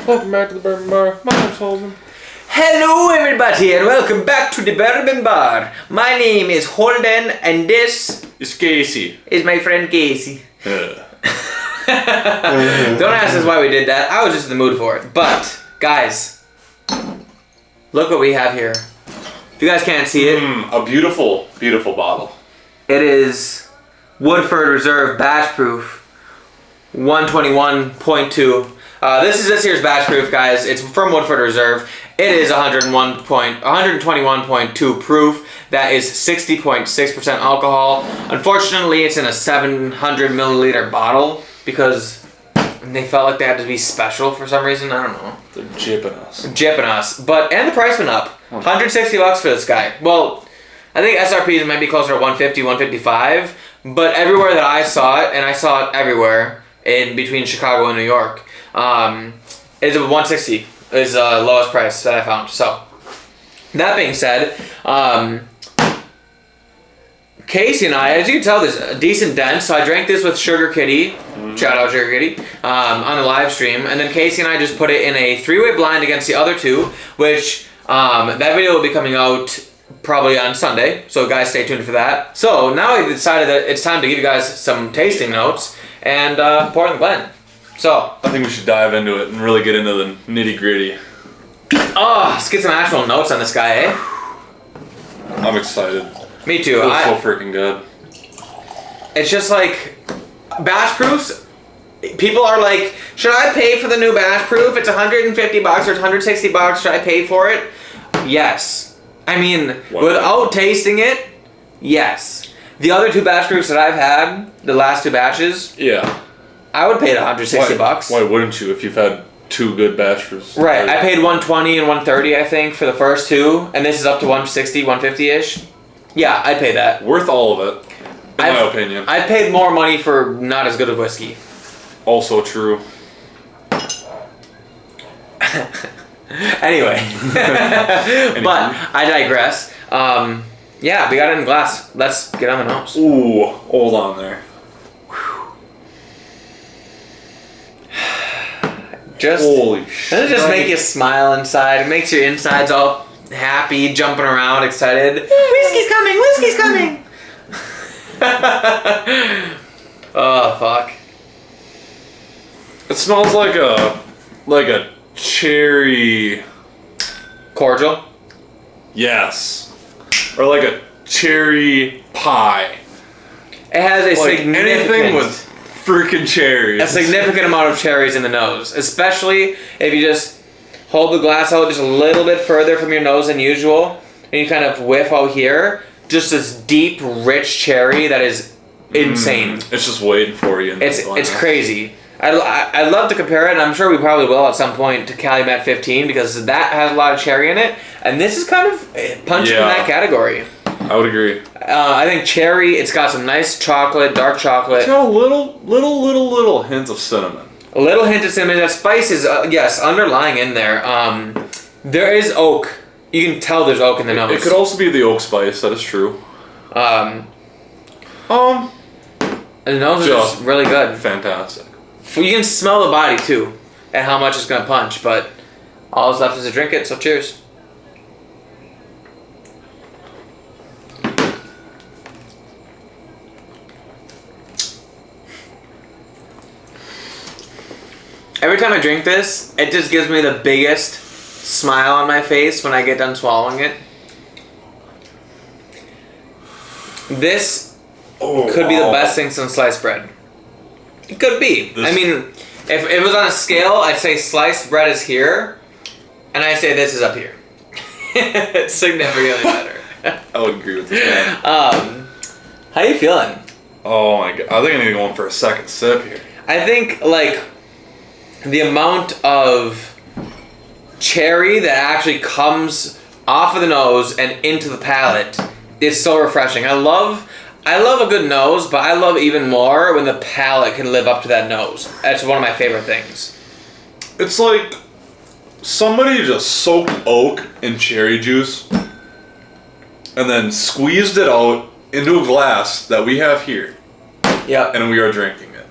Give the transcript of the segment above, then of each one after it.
Welcome back to the Bourbon Bar. My name's Holden. Hello everybody and welcome back to the Bourbon Bar. My name is Holden and this It's Casey. is my friend Casey. Don't ask us why we did that. I was just in the mood for it. But, guys, look what we have here. If you guys can't see it, A beautiful, beautiful bottle. it is Woodford Reserve Batch Proof 121.2. This is this year's Batch Proof, guys. It's from Woodford Reserve. It is 121.2 proof. That is 60.6% alcohol. Unfortunately, it's in a 700 milliliter bottle because they felt like they had to be special for some reason. I don't know. They're jipping us. Jipping us. And the price went up. $160 for this guy. Well, I think SRPs might be closer to 150, 155. But everywhere that I saw it, and I saw it everywhere in between Chicago and New York, is 160 is the lowest price that I found. So, that being said, Casey and I, as you can tell, there's a decent dent. So I drank this with Sugar Kitty, shout out Sugar Kitty, on the live stream. And then Casey and I just put it in a 3-way blind against the other two, which that video will be coming out probably on Sunday. So guys, stay tuned for that. So now we decided that it's time to give you guys some tasting notes and pour in the blend. So I think we should dive into it and really get into the nitty gritty. let's get some actual notes on this guy, eh? I'm excited. Me too. It's so freaking good. It's just like batch proofs. People are like, should I pay for the new batch proof? It's $150 or it's $160. Should I pay for it? Yes. I mean, without tasting it, yes. The other two batch proofs that I've had, the last two batches, Yeah. I would pay it $160. Why wouldn't you if you've had two good batch proofs? Right. I paid $120 and $130, I think, for the first two, and this is up to $160, $150-ish. Yeah, I'd pay that. Worth all of it, in my opinion. I paid more money for not as good of whiskey. Also true. Anyway. But I digress. Yeah, we got it in glass. Let's get on the nose. Ooh, hold on there. Holy shit. Doesn't it just make you smile inside? It makes your insides all happy, jumping around, excited. Whiskey's coming! Whiskey's coming! Oh, fuck. It smells like a cherry cordial. Yes. Or like a cherry pie. It has a significant... anything with freaking cherries. A significant amount of cherries in the nose. Especially if you just hold the glass out just a little bit further from your nose than usual. And you kind of whiff out here. Just this deep, rich cherry that is insane. It's just waiting for you. It's crazy. I'd love to compare it, and I'm sure we probably will at some point, to Calumet 15, because that has a lot of cherry in it, and this is kind of punching in that category. I would agree. I think cherry, it's got some nice chocolate, dark chocolate. It's got a little hint of cinnamon. A little hint of cinnamon. That spice is, yes, underlying in there. There is oak. You can tell there's oak in the nose. It could also be the oak spice, that is true. The nose is just really good. Fantastic. You can smell the body too, and how much it's gonna punch. But all that's left is to drink it. So cheers. Every time I drink this, it just gives me the biggest smile on my face when I get done swallowing it. This could be the best thing since sliced bread. It could be. I mean, if it was on a scale, I'd say sliced bread is here, and I say this is up here. It's significantly better. I would agree with this guy. How you feeling? Oh my god, I think I need to go in for a second sip here. I think, like, the amount of cherry that actually comes off of the nose and into the palate is so refreshing. I love a good nose, but I love even more when the palate can live up to that nose. That's one of my favorite things. It's like somebody just soaked oak in cherry juice and then squeezed it out into a glass that we have here. Yep. And we are drinking it.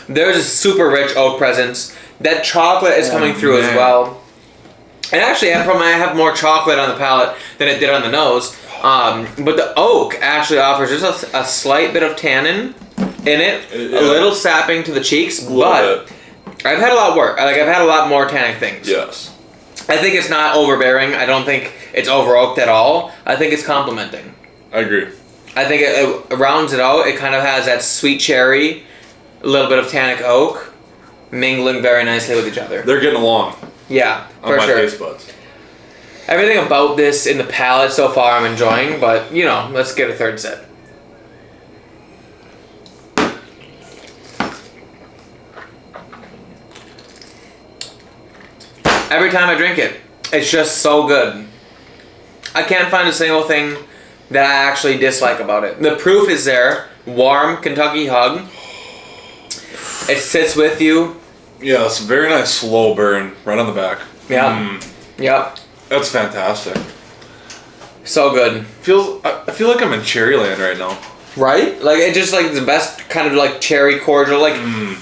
There's a super rich oak presence. That chocolate is coming through as well. And actually, I have more chocolate on the palate than it did on the nose. But the oak actually offers just a slight bit of tannin in it, a little sapping to the cheeks, but I've had a lot of work. Like, I've had a lot more tannic things. Yes. I think it's not overbearing. I don't think it's over oaked at all. I think it's complementing. I agree. I think it rounds it out. It kind of has that sweet cherry, a little bit of tannic oak, mingling very nicely with each other. They're getting along. Yeah, on for my sure. taste buds. Everything about this in the palate so far I'm enjoying, but you know, let's get a third sip. Every time I drink it, it's just so good. I can't find a single thing that I actually dislike about it. The proof is there. Warm Kentucky hug. It sits with you. Yeah, it's a very nice slow burn right on the back. Yeah. Yep. That's fantastic. So good. I feel like I'm in Cherryland right now. Right? Like, it just, like, the best kind of, like, cherry cordial. Like,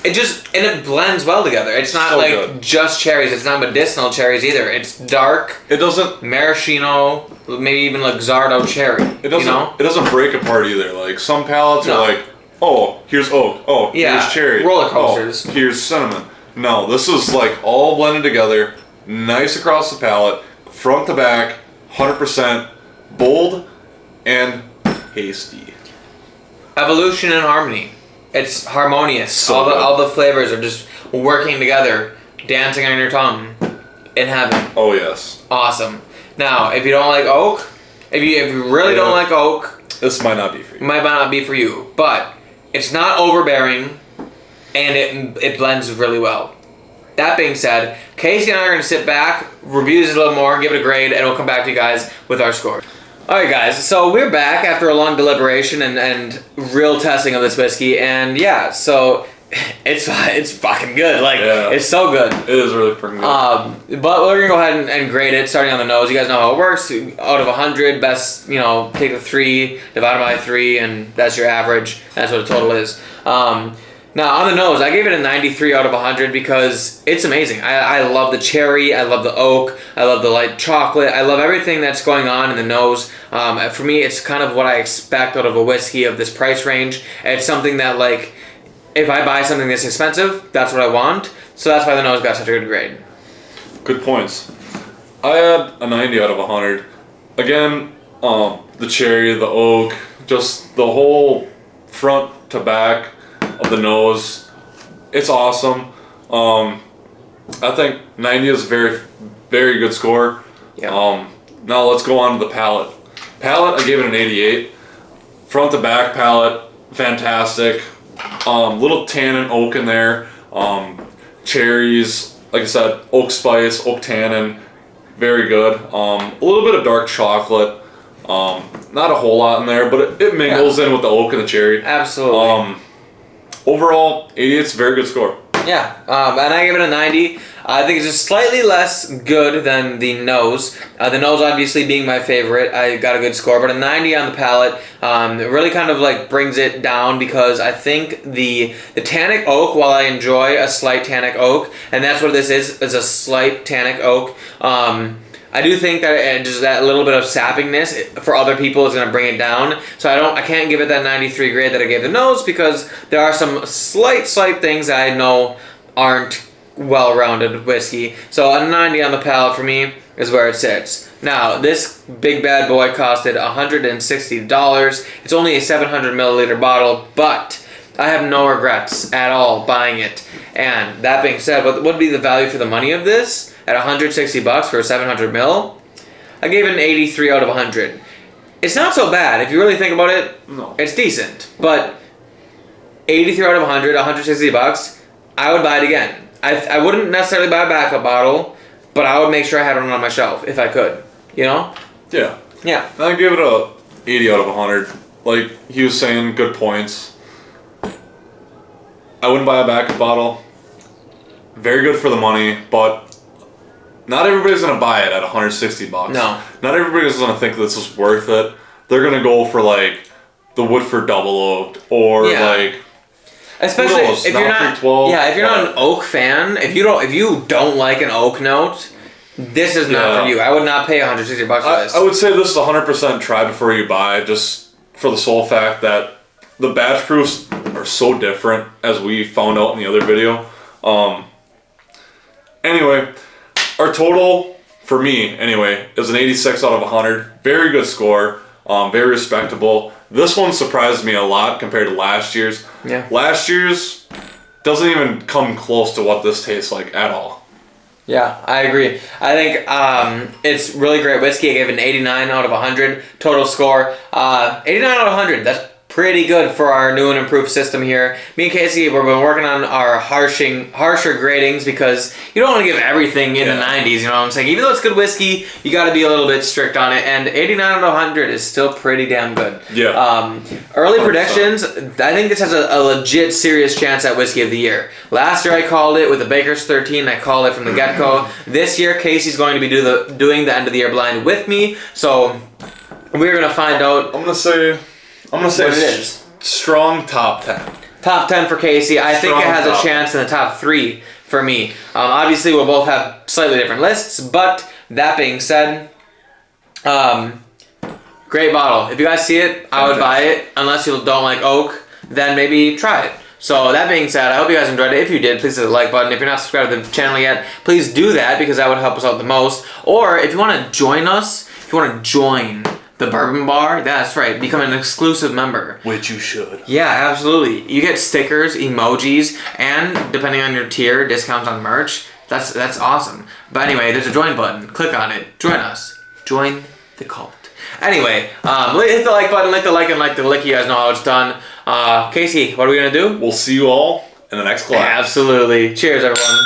it just, and it blends well together. It's not, so like, good. Just cherries. It's not medicinal cherries either. It's dark. It doesn't... Maraschino, maybe even, like, Zardo cherry. It doesn't, you know? It doesn't break apart either. Like, some palates are like, oh, here's oak. Oh, here's cherry. Roller coasters. Oh, here's cinnamon. No, this is, like, all blended together. Nice across the palate. Front to back. 100%. Bold and tasty. Evolution and harmony. It's harmonious. So all the flavors are just working together, dancing on your tongue in heaven. Oh yes. Awesome. Now, if you don't like oak, if you really don't like oak, this might not be for you. Might not be for you, but it's not overbearing, and it blends really well. That being said, Casey and I are going to sit back, review this a little more, give it a grade, and we'll come back to you guys with our score. Alright guys, so we're back after a long deliberation and real testing of this whiskey, and yeah, so it's fucking good. Like, it's so good. It is really freaking good. But we're gonna go ahead and grade it, starting on the nose. You guys know how it works. Out of 100, best, you know, take the 3, divide it by 3, and that's your average. That's what the total is. Now, on the nose, I gave it a 93 out of 100 because it's amazing. I love the cherry, I love the oak, I love the light chocolate, I love everything that's going on in the nose. For me, it's kind of what I expect out of a whiskey of this price range. It's something that, like, if I buy something this expensive, that's what I want. So that's why the nose got such a good grade. Good points. I had a 90 out of 100. Again, the cherry, the oak, just the whole front to back of the nose, it's awesome. I think 90 is a very, very good score. Yeah. Now let's go on to the palate. Palate, I gave it an 88. Front to back palate, fantastic. Little tannin oak in there. Cherries, like I said, oak spice, oak tannin, very good. A little bit of dark chocolate. Not a whole lot in there, but it mingles in with the oak and the cherry. Absolutely. Overall, 88's a very good score. Yeah, and I give it a 90. I think it's just slightly less good than the nose. The nose obviously being my favorite. I got a good score, but a 90 on the palate. It really kind of like brings it down because I think the tannic oak, while I enjoy a slight tannic oak, and that's what this is a slight tannic oak. I do think that just that little bit of sappiness for other people is going to bring it down. So I can't give it that 93 grade that I gave the nose because there are some slight things that I know aren't well-rounded whiskey. So a 90 on the palate for me is where it sits. Now, this big bad boy costed $160. It's only a 700 milliliter bottle, but I have no regrets at all buying it. And that being said, what would be the value for the money of this? At $160 for a 700 mil? I gave it an 83 out of 100. It's not so bad. If you really think about it, no. It's decent. But 83 out of 100, $160, I would buy it again. I wouldn't necessarily buy a backup bottle, but I would make sure I had one on my shelf if I could. You know? Yeah. Yeah. I give it a 80 out of 100. Like he was saying, good points. I wouldn't buy a backup bottle. Very good for the money, but not everybody's gonna buy it at $160. No. Not everybody's gonna think this is worth it. They're gonna go for like the Woodford Double Oaked or like Especially knows? if you're Not not 312, if you're not an oak fan, if you don't like an oak note, this is not for you. I would not pay $160 for this. I would say this is 100% try before you buy, just for the sole fact that the batch proofs are so different, as we found out in the other video. Anyway, our total, for me anyway, is an 86 out of 100. Very good score, very respectable. This one surprised me a lot compared to last year's. Yeah. Last year's doesn't even come close to what this tastes like at all. Yeah, I agree. I think it's really great whiskey. I gave it an 89 out of 100 total score. 89 out of 100. That's pretty good for our new and improved system here. Me and Casey, we've been working on our harsher gradings because you don't want to give everything in the 90s, you know what I'm saying? Even though it's good whiskey, you got to be a little bit strict on it, and 89 out of 100 is still pretty damn good. Yeah. Early predictions, I think this has a legit serious chance at Whiskey of the Year. Last year I called it with the Baker's 13, I called it from the get-go. This year Casey's going to be doing the end of the year blind with me, so we're going to find out. I'm gonna say what it is. Strong top 10. Top 10 for Casey. I think it has a top chance in the top 3 for me. Obviously, we'll both have slightly different lists, but that being said, great bottle. If you guys see it, I would buy it. Unless you don't like oak, then maybe try it. So that being said, I hope you guys enjoyed it. If you did, please hit the like button. If you're not subscribed to the channel yet, please do that because that would help us out the most. Or if you want to join us, if you want to join the Bourbon Bar, that's right, become an exclusive member. Which you should. Yeah, absolutely. You get stickers, emojis, and depending on your tier, discounts on merch. That's awesome. But anyway, there's a join button. Click on it. Join us. Join the cult. Anyway, hit the like button, like and like the lick. You guys know how it's done. Casey, what are we gonna do? We'll see you all in the next class. Absolutely. Cheers, everyone.